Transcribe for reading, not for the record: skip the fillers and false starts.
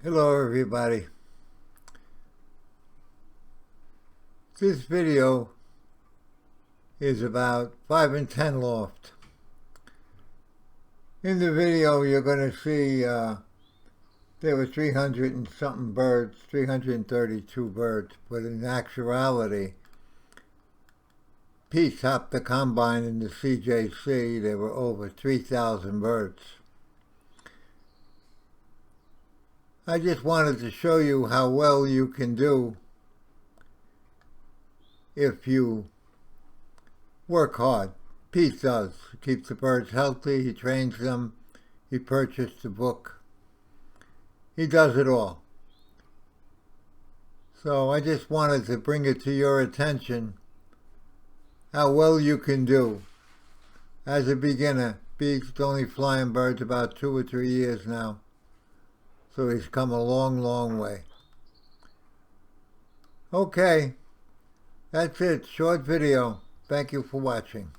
Hello everybody. This video is about 5 and 10 loft. In the video you're going to see there were 300 and something birds, 332 birds, but in actuality Pete topped the combine in the CJC. There were over 3,000 birds. I just wanted to show you how well you can do if you work hard. Pete does. He keeps the birds healthy, he trains them, he purchased the book. He does it all. So I just wanted to bring it to your attention how well you can do. As a beginner, Pete's only flying birds about 2 or 3 years now. So he's come a long, long way. Okay, that's it. Short video. Thank you for watching.